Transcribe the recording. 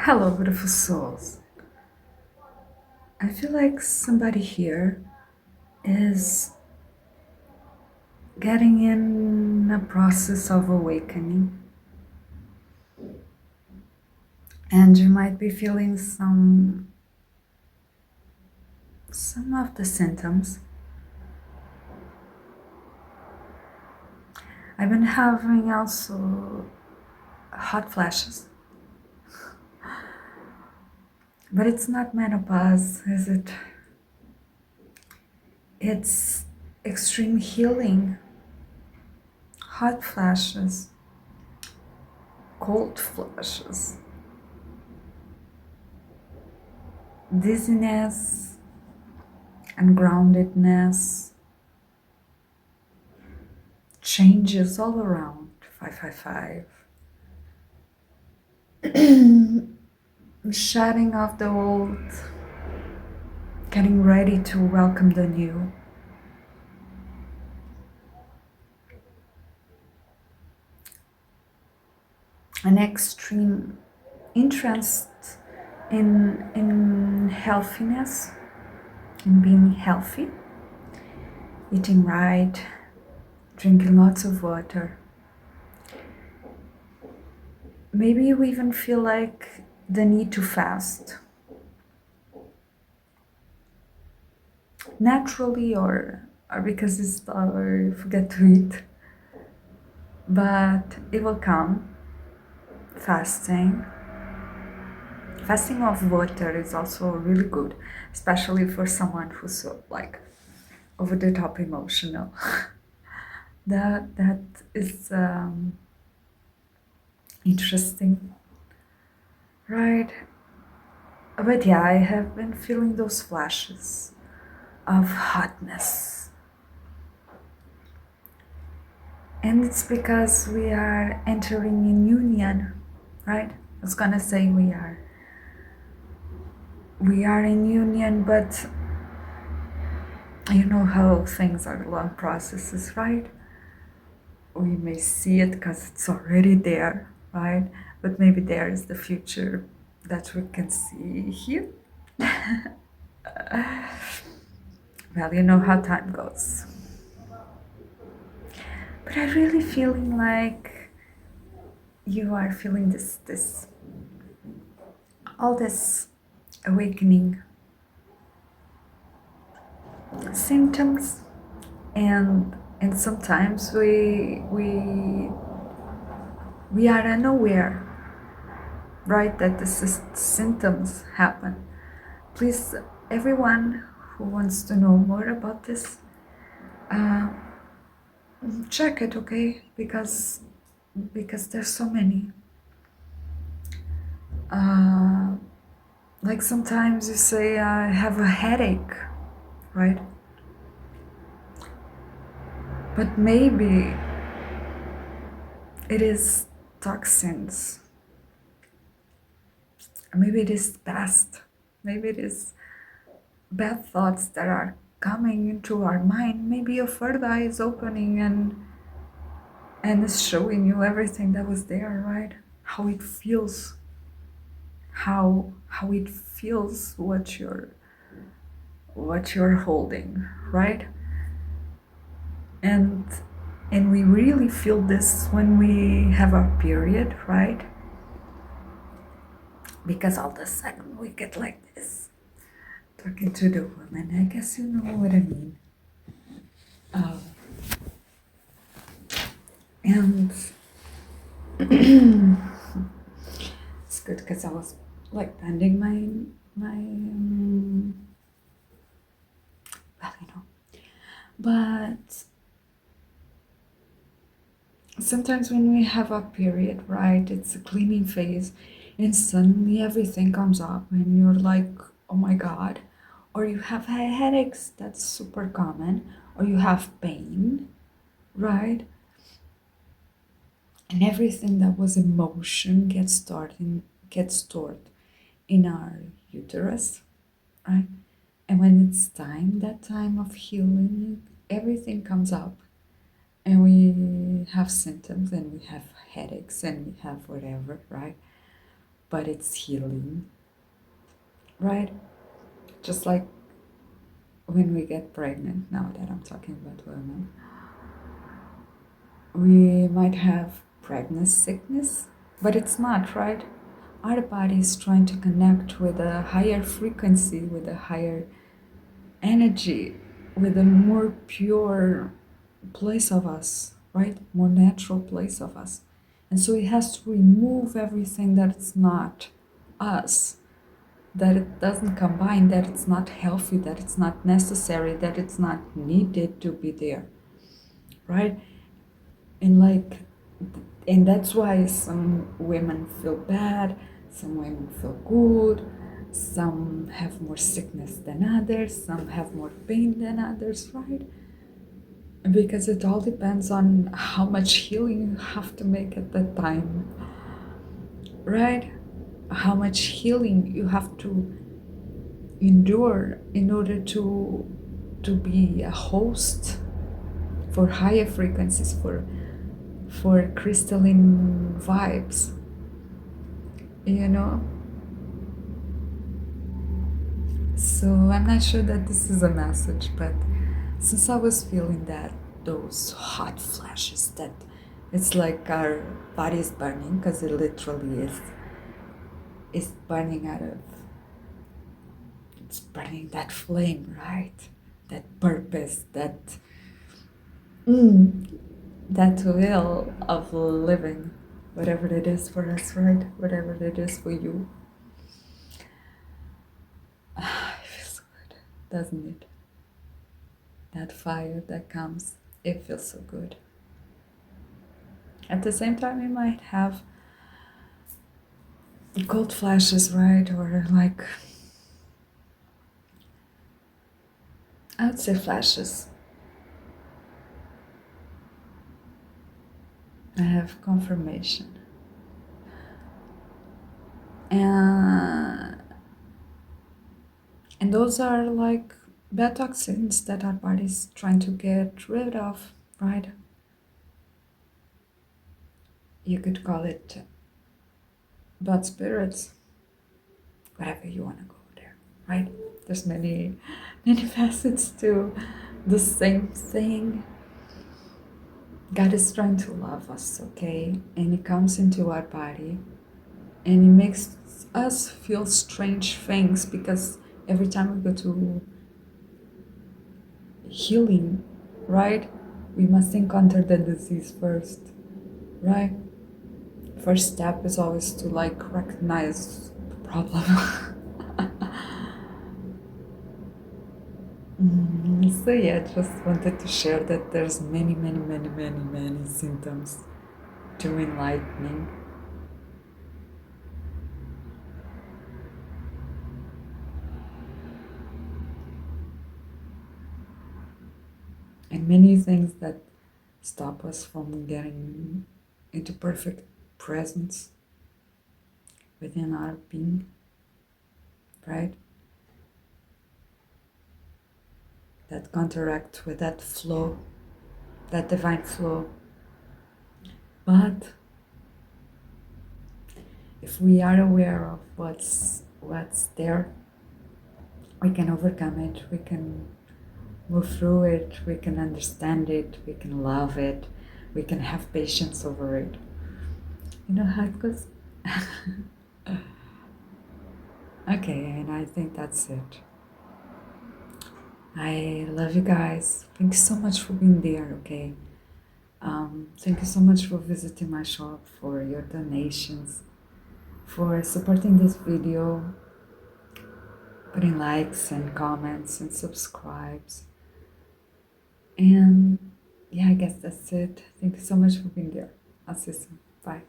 Hello, beautiful souls. I feel like somebody here is getting in a process of awakening, and you might be feeling some of the symptoms. I've been having also hot flashes, but it's not menopause, is it? It's extreme healing, hot flashes, cold flashes, dizziness, ungroundedness, changes all around. 555. Shedding off the old, getting ready to welcome the new. An extreme interest in healthiness, in being healthy, eating right, drinking lots of water. Maybe you even feel like the need to fast. Naturally or because it's or you forget to eat. But it will come. Fasting. Fasting of water is also really good, especially for someone who's so like over the top emotional. that is interesting, right? But yeah, I have been feeling those flashes of hotness. And it's because we are entering in union, right? I was gonna say we are in union, but you know how things are long processes, right? We may see it because it's already there, right? But maybe there is the future that we can see here. Well, you know how time goes. But I'm really feeling like you are feeling this all this awakening symptoms, and sometimes we are unaware, right, that the symptoms happen. Please, everyone who wants to know more about this, uh, check it, okay? Because there's so many. Like sometimes you say I have a headache, right? But maybe it is toxins. Maybe it is past. Maybe it is bad thoughts that are coming into our mind. Maybe your third eye is opening and is showing you everything that was there, right? How it feels. How it feels what you're holding, right? And we really feel this when we have our period, right? Because all of a sudden we get like this, talking to the woman. I guess you know what I mean. And it's good because I was like bending my well, you know. But sometimes when we have a period, right, it's a cleaning phase, and suddenly everything comes up, and you're like, oh my god. Or you have headaches, that's super common, or you have pain, right? And everything that was emotion gets stored in our uterus, right? And when it's time, that time of healing, everything comes up, and we have symptoms, and we have headaches, and we have whatever, right? but it's healing, right? Just like when we get pregnant, now that I'm talking about women, we might have pregnancy sickness, but it's not, right? Our body is trying to connect with a higher frequency, with a higher energy, with a more pure place of us, right? More natural place of us. And so it has to remove everything that's not us, that it doesn't combine, that it's not healthy, that it's not necessary, that it's not needed to be there, right? And like, and that's why some women feel bad, some women feel good, some have more sickness than others, some have more pain than others, right? Because it all depends on how much healing you have to make at that time, right? How much healing you have to endure in order to be a host for higher frequencies, for crystalline vibes, you know. So I'm not sure that this is a message, but since I was feeling that, those hot flashes, that it's like our body is burning, because it literally is burning out of, it's burning that flame, right? That purpose, mm, that will of living, whatever it is for us, right? Whatever it is for you. It feels good, doesn't it? That fire that comes, it feels so good. At the same time, you might have cold flashes, right? Or like, I would say flashes. I have confirmation. And those are like bad toxins that our body's trying to get rid of, right? You could call it bad spirits, whatever you want to go there, right? There's many facets to the same thing. God is trying to love us, okay? And it comes into our body and it makes us feel strange things, because every time we go to healing, right, we must encounter the disease first, right? First step is always to like recognize the problem. So yeah, just wanted to share that there's many symptoms to enlightening. And many things that stop us from getting into perfect presence within our being, right? That counteract with that flow, that divine flow. But if we are aware of what's there, we can overcome it, we can move through it, we can understand it, we can love it, we can have patience over it. You know how it goes? Okay, and I think that's it. I love you guys. Thank you so much for being there, okay? Thank you so much for visiting my shop, for your donations, for supporting this video, putting likes and comments and subscribes. And yeah, I guess that's it. Thank you so much for being there. I'll see you soon. Bye.